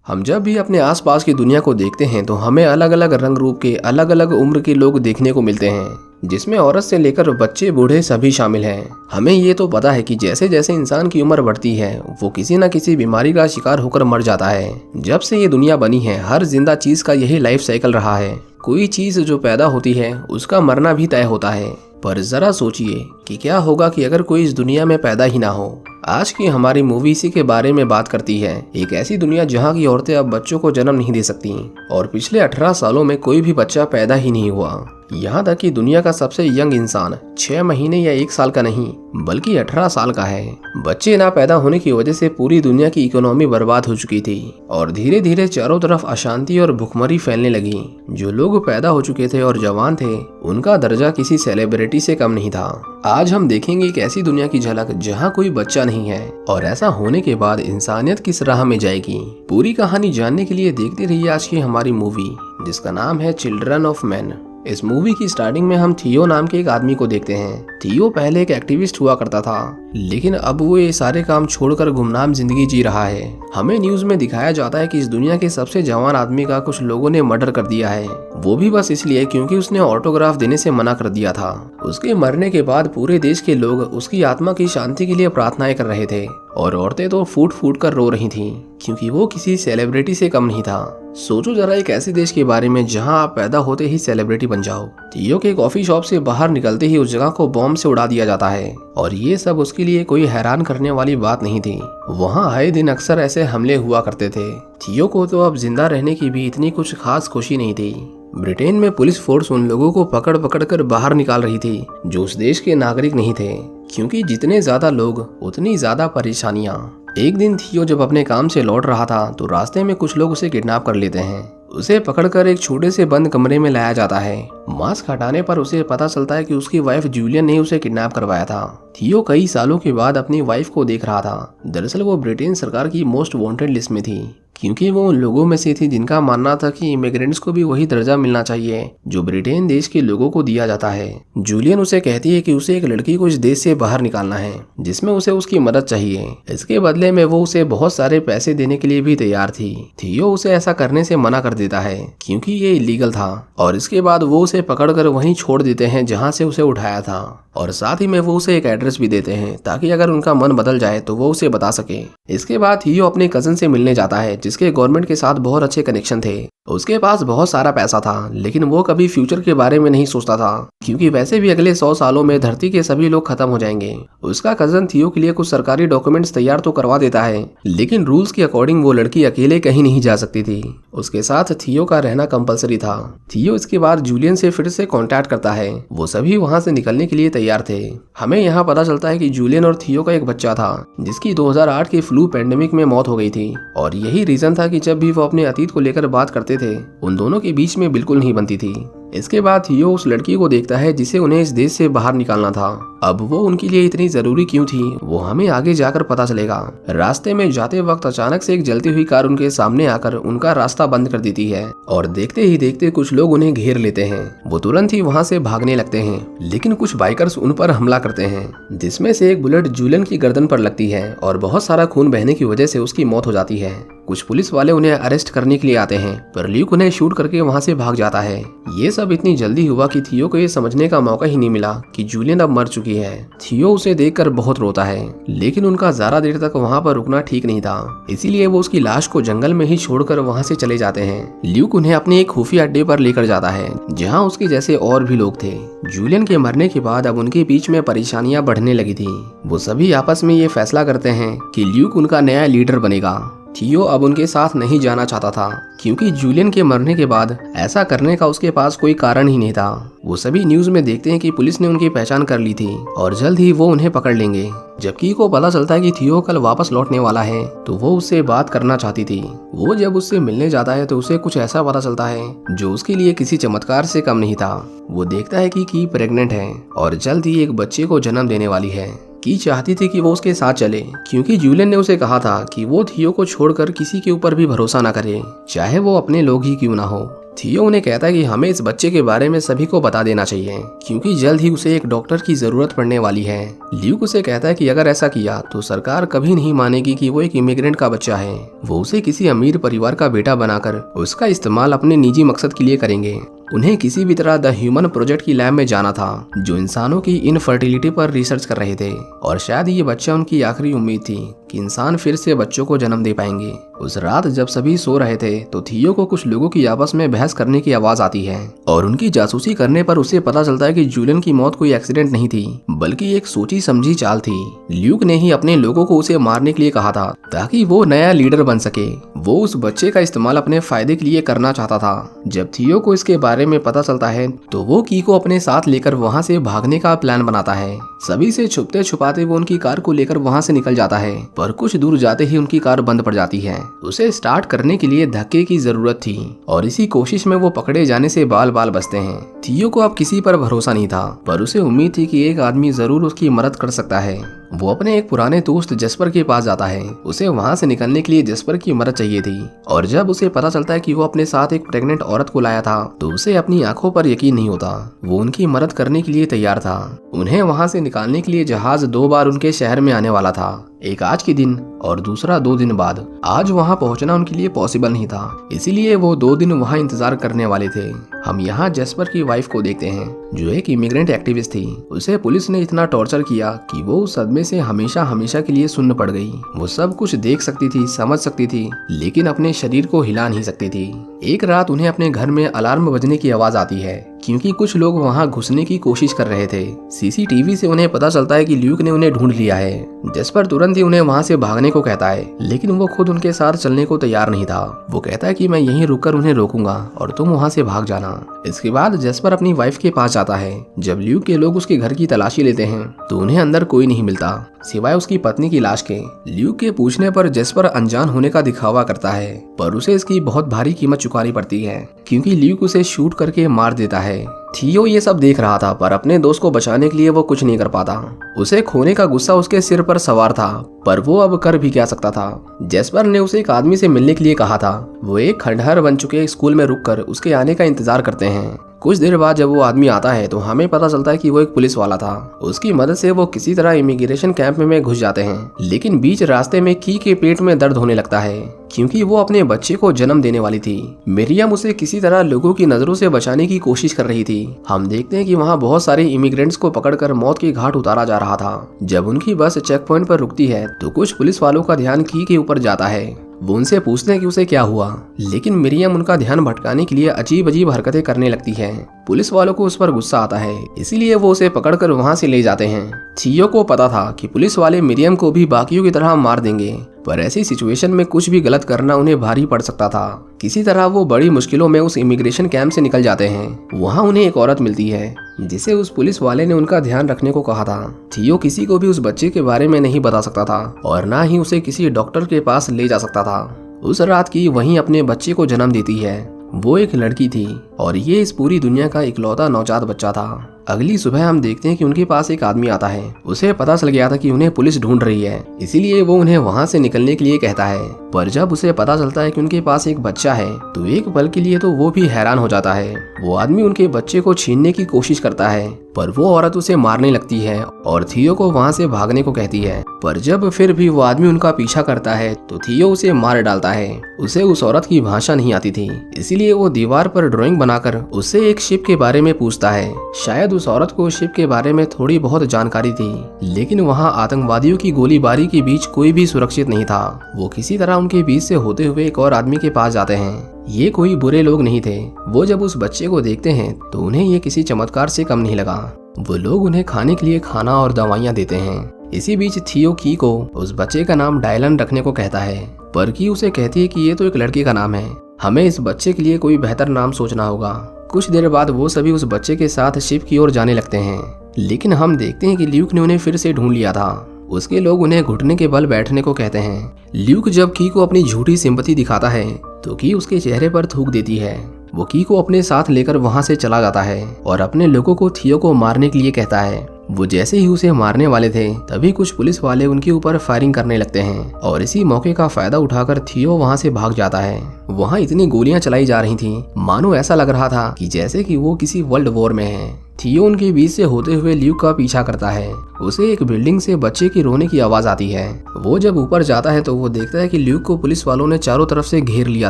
हम जब भी अपने आसपास की दुनिया को देखते हैं तो हमें अलग अलग रंग रूप के अलग अलग उम्र के लोग देखने को मिलते हैं, जिसमें औरत से लेकर बच्चे बूढ़े सभी शामिल हैं। हमें ये तो पता है कि जैसे जैसे इंसान की उम्र बढ़ती है वो किसी न किसी बीमारी का शिकार होकर मर जाता है। जब से ये दुनिया बनी है हर जिंदा चीज का यही लाइफ साइकिल रहा है। कोई चीज जो पैदा होती है उसका मरना भी तय होता है। पर जरा सोचिए कि क्या होगा कि अगर कोई इस दुनिया में पैदा ही ना हो। आज की हमारी मूवी इसी के बारे में बात करती है। एक ऐसी दुनिया जहां की औरतें अब बच्चों को जन्म नहीं दे सकती और पिछले 18 सालों में कोई भी बच्चा पैदा ही नहीं हुआ। यहाँ तक कि दुनिया का सबसे यंग इंसान 6 महीने या 1 साल का नहीं बल्कि 18 साल का है। बच्चे ना पैदा होने की वजह से पूरी दुनिया की इकोनॉमी बर्बाद हो चुकी थी और धीरे धीरे चारों तरफ अशांति और भुखमरी फैलने लगी। जो लोग पैदा हो चुके थे और जवान थे उनका दर्जा किसी सेलिब्रिटी से कम नहीं था। आज हम देखेंगे एक ऐसी दुनिया की झलक जहाँ कोई बच्चा नहीं है और ऐसा होने के बाद इंसानियत किस राह में जाएगी। पूरी कहानी जानने के लिए देखते रहिए आज की हमारी मूवी जिसका नाम है चिल्ड्रन ऑफ मैन। इस मूवी की स्टार्टिंग में हम थियो नाम के एक आदमी को देखते हैं। थियो पहले एक एक्टिविस्ट हुआ करता था लेकिन अब वो ये सारे काम छोड़कर गुमनाम जिंदगी जी रहा है। हमें न्यूज में दिखाया जाता है कि इस दुनिया के सबसे जवान आदमी का कुछ लोगों ने मर्डर कर दिया है, वो भी बस इसलिए क्योंकि उसने ऑटोग्राफ देने से मना कर दिया था। उसके मरने के बाद पूरे देश के लोग उसकी आत्मा की शांति के लिए प्रार्थनाएं कर रहे थे और औरतें तो फूट फूट कर रो रही थीं क्योंकि वो किसी सेलिब्रिटी से कम नहीं था। सोचो जरा एक ऐसे देश के बारे में जहां आप पैदा होते ही सेलिब्रिटी बन जाओ। थियो के कॉफी शॉप से बाहर निकलते ही उस जगह को बॉम्ब से उड़ा दिया जाता है और ये सब उसके लिए कोई हैरान करने वाली बात नहीं थी। वहाँ आए दिन अक्सर ऐसे हमले हुआ करते थे। थियो को तो अब जिंदा रहने की भी इतनी कुछ खास खुशी नहीं थी। ब्रिटेन में पुलिस फोर्स उन लोगों को पकड़ पकड़ कर बाहर निकाल रही थी जो उस देश के नागरिक नहीं थे, क्योंकि जितने ज्यादा लोग उतनी ज्यादा परेशानियां। एक दिन थियो जब अपने काम से लौट रहा था तो रास्ते में कुछ लोग उसे किडनैप कर लेते हैं। उसे पकड़कर एक छोटे से बंद कमरे में लाया जाता है। मास्क हटाने पर उसे पता चलता है कि उसकी वाइफ जूलियन ने उसे किडनैप करवाया था। थियो कई सालों के बाद अपनी वाइफ को देख रहा था। दरअसल वो ब्रिटेन सरकार की मोस्ट वांटेड लिस्ट में थी क्योंकि वो उन लोगों में से थी जिनका मानना था कि इमिग्रेंट्स को भी वही दर्जा मिलना चाहिए जो ब्रिटेन देश के लोगों को दिया जाता है। जूलियन उसे कहती है कि उसे एक लड़की को इस देश से बाहर निकालना है जिसमें उसे उसकी मदद चाहिए। इसके बदले में वो उसे बहुत सारे पैसे देने के लिए भी तैयार थी। थियो उसे ऐसा करने से मना कर देता है क्योंकि ये इलीगल था और इसके बाद वो उसे पकड़कर वहीं छोड़ देते हैं जहां से उसे उठाया था और साथ ही में वो उसे एक एड्रेस भी देते हैं ताकि अगर उनका मन बदल जाए तो वो उसे बता सके। इसके बाद थियो अपने कजन से मिलने जाता है जिसके गवर्नमेंट के साथ बहुत अच्छे कनेक्शन थे। उसके पास बहुत सारा पैसा था लेकिन वो कभी फ्यूचर के बारे में नहीं सोचता था क्योंकि वैसे भी अगले 100 सालों में धरती के सभी लोग खत्म हो जाएंगे। उसका कजन थियो के लिए कुछ सरकारी डॉक्यूमेंट्स तैयार तो करवा देता है लेकिन रूल्स के अकॉर्डिंग वो लड़की अकेले कहीं नहीं जा सकती थी। उसके साथ थियो का रहना कंपलसरी था। थियो इसके बाद जूलियन से फिर से कांटेक्ट करता है। वो सभी वहां से निकलने के लिए तैयार थे। हमें यहाँ पता चलता है कि जूलियन और थियो का एक बच्चा था जिसकी 2008 के फ्लू पैंडेमिक में मौत हो गई थी और यही रीजन था कि जब भी वो अपने अतीत को लेकर बात करते थे उन दोनों के बीच में बिल्कुल नहीं बनती थी। इसके बाद थियो उस लड़की को देखता है जिसे उन्हें इस देश से बाहर निकालना था। अब वो उनके लिए इतनी जरूरी क्यों थी वो हमें आगे जाकर पता चलेगा। रास्ते में जाते वक्त अचानक से एक जलती हुई कार उनके सामने आकर उनका रास्ता बंद कर देती है और देखते ही देखते कुछ लोग उन्हें घेर लेते हैं। वो तुरंत ही वहाँ से भागने लगते हैं लेकिन कुछ बाइकर्स उन पर हमला करते हैं जिसमें से एक बुलेट जूलियन की गर्दन पर लगती है और बहुत सारा खून बहने की वजह से उसकी मौत हो जाती है। कुछ पुलिस वाले उन्हें अरेस्ट करने के लिए आते हैं पर ल्यूक उन्हें शूट करके वहाँ से भाग जाता है। ये सब इतनी जल्दी हुआ कि थियो को ये समझने का मौका ही नहीं मिला कि जूलियन अब मर चुकी है। थियो उसे देखकर बहुत रोता है लेकिन उनका ज्यादा देर तक वहाँ पर रुकना ठीक नहीं था, इसीलिए वो उसकी लाश को जंगल में ही छोड़कर वहाँ से चले जाते हैं। ल्यूक उन्हें अपने एक खुफिया अड्डे पर लेकर जाता है जहाँ उसके जैसे और भी लोग थे। जूलियन के मरने के बाद अब उनके बीच में परेशानियां बढ़ने लगी थी। वो सभी आपस में ये फैसला करते हैं कि ल्यूक उनका नया लीडर बनेगा। थियो अब उनके साथ नहीं जाना चाहता था क्योंकि जूलियन के मरने के बाद ऐसा करने का उसके पास कोई कारण ही नहीं था। वो सभी न्यूज में देखते हैं कि पुलिस ने उनकी पहचान कर ली थी और जल्द ही वो उन्हें पकड़ लेंगे। जब की को पता चलता है कि थियो कल वापस लौटने वाला है तो वो उससे बात करना चाहती थी। वो जब उससे मिलने जाता है तो उसे कुछ ऐसा पता चलता है जो उसके लिए किसी चमत्कार से कम नहीं था। वो देखता है कि की प्रेग्नेंट है और जल्द ही एक बच्चे को जन्म देने वाली है। की चाहती थी कि वो उसके साथ चले क्योंकि जूलियन ने उसे कहा था कि वो थियो को छोड़कर किसी के ऊपर भी भरोसा ना करे, चाहे वो अपने लोग ही क्यों ना हो। थियो उन्हें कहता है कि हमें इस बच्चे के बारे में सभी को बता देना चाहिए क्योंकि जल्द ही उसे एक डॉक्टर की जरूरत पड़ने वाली है। ल्यूक उसे कहता है कि अगर ऐसा किया तो सरकार कभी नहीं मानेगी कि वो एक इमिग्रेंट का बच्चा है। वो उसे किसी अमीर परिवार का बेटा बनाकर उसका इस्तेमाल अपने निजी मकसद के लिए करेंगे। उन्हें किसी भी तरह द ह्यूमन प्रोजेक्ट की लैब में जाना था जो इंसानों की इनफर्टिलिटी पर रिसर्च कर रहे थे और शायद ये बच्चा उनकी आखिरी उम्मीद थी कि इंसान फिर से बच्चों को जन्म दे पाएंगे। उस रात जब सभी सो रहे थे तो थियो को कुछ लोगों की आपस में बहस करने की आवाज आती है और उनकी जासूसी करने पर उसे पता चलता है कि जूलियन की मौत कोई एक्सीडेंट नहीं थी बल्कि एक सोची समझी चाल थी। ल्यूक ने ही अपने लोगों को उसे मारने के लिए कहा था ताकि वो नया लीडर बन सके। वो उस बच्चे का इस्तेमाल अपने फायदे के लिए करना चाहता था। जब थियो को इसके बारे में पता चलता है तो वो की को अपने साथ लेकर वहाँ से भागने का प्लान बनाता है। सभी से छुपते छुपाते वो उनकी कार को लेकर वहाँ से निकल जाता है पर कुछ दूर जाते ही उनकी कार बंद पड़ जाती है। उसे स्टार्ट करने के लिए धक्के की जरूरत थी और इसी कोशिश में वो पकड़े जाने से बाल बाल बचते हैं। थियो को अब किसी पर भरोसा नहीं था पर उसे उम्मीद थी कि एक आदमी जरूर उसकी मदद कर सकता है। वो अपने एक पुराने दोस्त जस्पर के पास जाता है। उसे वहाँ से निकलने के लिए जस्पर की मदद चाहिए थी और जब उसे पता चलता है कि वो अपने साथ एक प्रेग्नेंट औरत को लाया था तो उसे अपनी आंखों पर यकीन नहीं होता। वो उनकी मदद करने के लिए तैयार था। उन्हें वहाँ से निकालने के लिए जहाज 2 बार उनके शहर में आने वाला था, एक आज के दिन और दूसरा 2 दिन बाद। आज वहाँ पहुँचना उनके लिए पॉसिबल नहीं था, इसीलिए वो 2 दिन वहाँ इंतजार करने वाले थे। हम यहाँ जस्पर की वाइफ को देखते हैं जो एक इमिग्रेंट एक्टिविस्ट थी। उसे पुलिस ने इतना टॉर्चर किया कि वो उस सदमे से हमेशा हमेशा के लिए सुन्न पड़ गई। वो सब कुछ देख सकती थी, समझ सकती थी, लेकिन अपने शरीर को हिला नहीं सकती थी। एक रात उन्हें अपने घर में अलार्म बजने की आवाज आती है क्योंकि कुछ लोग वहां घुसने की कोशिश कर रहे थे। सीसीटीवी से उन्हें पता चलता है कि ल्यूक ने उन्हें ढूंढ लिया है। जस्पर तुरंत ही उन्हें वहां से भागने को कहता है लेकिन वो खुद उनके साथ चलने को तैयार नहीं था। वो कहता है कि मैं यहीं रुककर उन्हें रोकूंगा और तुम वहां से भाग जाना। इसके बाद जस्पर अपनी वाइफ के पास जाता है। जब ल्यूक के लोग उसके घर की तलाशी लेते हैं तो उन्हें अंदर कोई नहीं मिलता सिवाय उसकी पत्नी की लाश के। ल्यूक के पूछने पर जस्पर अनजान होने का दिखावा करता है पर उसे इसकी बहुत भारी कीमत चुकानी पड़ती है क्योंकि ल्यूक उसे शूट करके मार देता है। थियो ये सब देख रहा था पर अपने दोस्त को बचाने के लिए वो कुछ नहीं कर पाता। उसे खोने का गुस्सा उसके सिर पर सवार था पर वो अब कर भी क्या सकता था। जस्पर ने उसे एक आदमी से मिलने के लिए कहा था। वो एक खंडहर बन चुके स्कूल में रुककर उसके आने का इंतजार करते हैं। कुछ देर बाद जब वो आदमी आता है तो हमें पता चलता है कि वो एक पुलिस वाला था। उसकी मदद से वो किसी तरह इमिग्रेशन कैंप में घुस जाते हैं लेकिन बीच रास्ते में की के पेट में दर्द होने लगता है क्योंकि वो अपने बच्चे को जन्म देने वाली थी। मिरियम उसे किसी तरह लोगों की नजरों से बचाने की कोशिश कर रही थी। हम देखते हैं कि वहाँ बहुत सारे इमिग्रेंट्स को पकड़कर मौत के घाट उतारा जा रहा था। जब उनकी बस चेक पॉइंट पर रुकती है तो कुछ पुलिस वालों का ध्यान की के ऊपर जाता है। वो उनसे पूछते हैं कि उसे क्या हुआ लेकिन मिरियम उनका ध्यान भटकाने के लिए अजीब अजीब हरकतें करने लगती है। पुलिस वालों को उस पर गुस्सा आता है इसीलिए वो उसे पकड़कर वहाँ से ले जाते हैं। थियो को पता था कि पुलिस वाले मिरियम को भी बाकियों की तरह मार देंगे पर ऐसी सिचुएशन में कुछ भी गलत करना उन्हें भारी पड़ सकता था। किसी तरह वो बड़ी मुश्किलों में उस इमिग्रेशन कैंप से निकल जाते हैं। वहाँ उन्हें एक औरत मिलती है जिसे उस पुलिस वाले ने उनका ध्यान रखने को कहा था। थियो किसी को भी उस बच्चे के बारे में नहीं बता सकता था और ना ही उसे किसी डॉक्टर के पास ले जा सकता था। उस रात की वहीं अपने बच्चे को जन्म देती है। वो एक लड़की थी और ये इस पूरी दुनिया का इकलौता नवजात बच्चा था। अगली सुबह हम देखते हैं कि उनके पास एक आदमी आता है। उसे पता चल गया था कि उन्हें पुलिस ढूंढ रही है, इसीलिए वो उन्हें वहाँ से निकलने के लिए कहता है। पर जब उसे पता चलता है कि उनके पास एक बच्चा है तो एक पल के लिए तो वो भी हैरान हो जाता है। वो आदमी उनके बच्चे को छीनने की कोशिश करता है पर वो औरत उसे मारने लगती है और थियो को वहाँ से भागने को कहती है। पर जब फिर भी वो आदमी उनका पीछा करता है तो थियो उसे मार डालता है। उसे उस औरत की भाषा नहीं आती थी, इसीलिए वो दीवार पर ड्राइंग बनाकर उससे एक शिप के बारे में पूछता है। शायद उस औरत को शिप के बारे में थोड़ी बहुत जानकारी थी लेकिन वहाँ आतंकवादियों की गोलीबारी के बीच कोई भी सुरक्षित नहीं था। वो किसी तरह उनके बीच से होते हुए एक और आदमी के पास जाते हैं। ये कोई बुरे लोग नहीं थे। वो जब उस बच्चे को देखते हैं तो उन्हें ये किसी चमत्कार से कम नहीं लगा। वो लोग उन्हें खाने के लिए खाना और दवाइयाँ देते हैं। इसी बीच थियो की को उस बच्चे का नाम डायलन रखने को कहता है पर की उसे कहती है कि ये तो एक लड़के का नाम है, हमें इस बच्चे के लिए कोई बेहतर नाम सोचना होगा। कुछ देर बाद वो सभी उस बच्चे के साथ शिप की ओर जाने लगते हैं लेकिन हम देखते हैं कि ल्यूक ने उन्हें फिर से ढूंढ लिया था। उसके लोग उन्हें घुटने के बल बैठने को कहते हैं। ल्यूक जब की को अपनी झूठी सिंपैथी दिखाता है तो की उसके चेहरे पर थूक देती है। वो की को अपने साथ लेकर वहां से चला जाता है और अपने लोगों को थियो को मारने के लिए कहता है। वो जैसे ही उसे मारने वाले थे तभी कुछ पुलिस वाले उनके ऊपर फायरिंग करने लगते हैं और इसी मौके का फायदा उठाकर थियो वहाँ से भाग जाता है। वहाँ इतनी गोलियां चलाई जा रही थी मानो ऐसा लग रहा था कि जैसे कि वो किसी वर्ल्ड वॉर में है। थियो उनके बीच से होते हुए ल्यूक का पीछा करता है। उसे एक बिल्डिंग से बच्चे की रोने की आवाज आती है। वो जब ऊपर जाता है तो वो देखता है कि ल्यूक को पुलिस वालों ने चारों तरफ से घेर लिया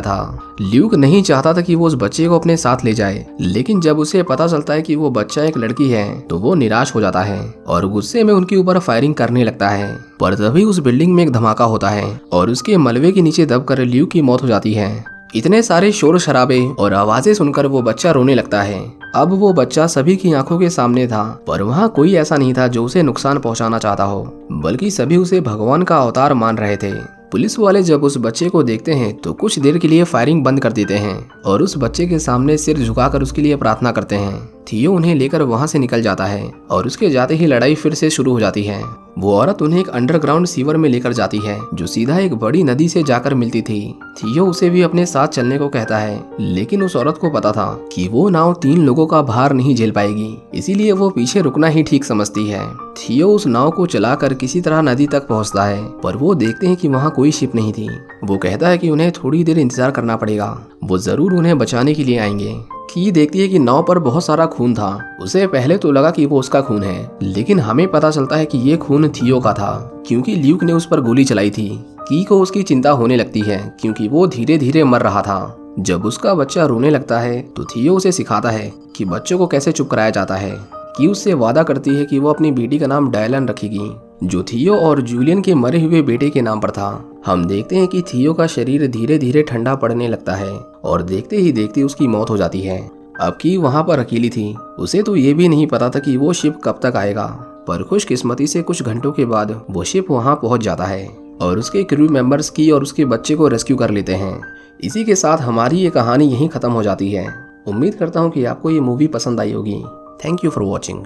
था। ल्यूक नहीं चाहता था कि वो उस बच्चे को अपने साथ ले जाए, लेकिन जब उसे पता चलता है कि वो बच्चा एक लड़की है तो वो निराश हो जाता है और गुस्से में उनके ऊपर फायरिंग करने लगता है। पर तभी उस बिल्डिंग में एक धमाका होता है और उसके मलबे के नीचे दबकर ल्यूक की मौत हो जाती है। इतने सारे शोर शराबे और आवाजें सुनकर वो बच्चा रोने लगता है। अब वो बच्चा सभी की आंखों के सामने था, पर वहाँ कोई ऐसा नहीं था जो उसे नुकसान पहुंचाना चाहता हो, बल्कि सभी उसे भगवान का अवतार मान रहे थे। पुलिस वाले जब उस बच्चे को देखते हैं तो कुछ देर के लिए फायरिंग बंद कर देते हैं और उस बच्चे के सामने सिर झुकाकर उसके लिए प्रार्थना करते हैं। थियो उन्हें लेकर वहां से निकल जाता है और उसके जाते ही लड़ाई फिर से शुरू हो जाती है। वो औरत उन्हें एक अंडरग्राउंड सीवर में लेकर जाती है जो सीधा एक बड़ी नदी से जाकर मिलती थी। थियो उसे भी अपने साथ चलने को कहता है, लेकिन उस औरत को पता था कि वो नाव 3 लोगों का भार नहीं झेल पाएगी, इसीलिए वो पीछे रुकना ही ठीक समझती है। थियो उस नाव को चलाकर किसी तरह नदी तक पहुंचता है, पर वो देखते हैं कि वहाँ कोई शिप नहीं थी। वो कहता है कि उन्हें थोड़ी देर इंतजार करना पड़ेगा, वो जरूर उन्हें बचाने के लिए आएंगे। की देखती है कि नाव पर बहुत सारा खून था। उसे पहले तो लगा कि वो उसका खून है, लेकिन हमें पता चलता है कि ये खून थियो का था, क्योंकि ल्यूक ने उस पर गोली चलाई थी। की को उसकी चिंता होने लगती है क्योंकि वो धीरे धीरे मर रहा था। जब उसका बच्चा रोने लगता है तो थियो उसे सिखाता है कि बच्चों को कैसे चुप कराया जाता है। की उससे वादा करती है कि वो अपनी बेटी का नाम डायलन रखेगी, जो थियो और जूलियन के मरे हुए बेटे के नाम पर था। हम देखते हैं कि थियो का शरीर धीरे धीरे ठंडा पड़ने लगता है और देखते ही देखते उसकी मौत हो जाती है। अब की वहाँ पर अकेली थी। उसे तो ये भी नहीं पता था कि वो शिप कब तक आएगा, पर खुशकिस्मती से कुछ घंटों के बाद वो शिप वहाँ पहुँच जाता है और उसके क्रू मेंबर्स की और उसके बच्चे को रेस्क्यू कर लेते हैं। इसी के साथ हमारी ये कहानी यहीं खत्म हो जाती है। उम्मीद करता हूँ कि आपको ये मूवी पसंद आई होगी। Thank you for watching.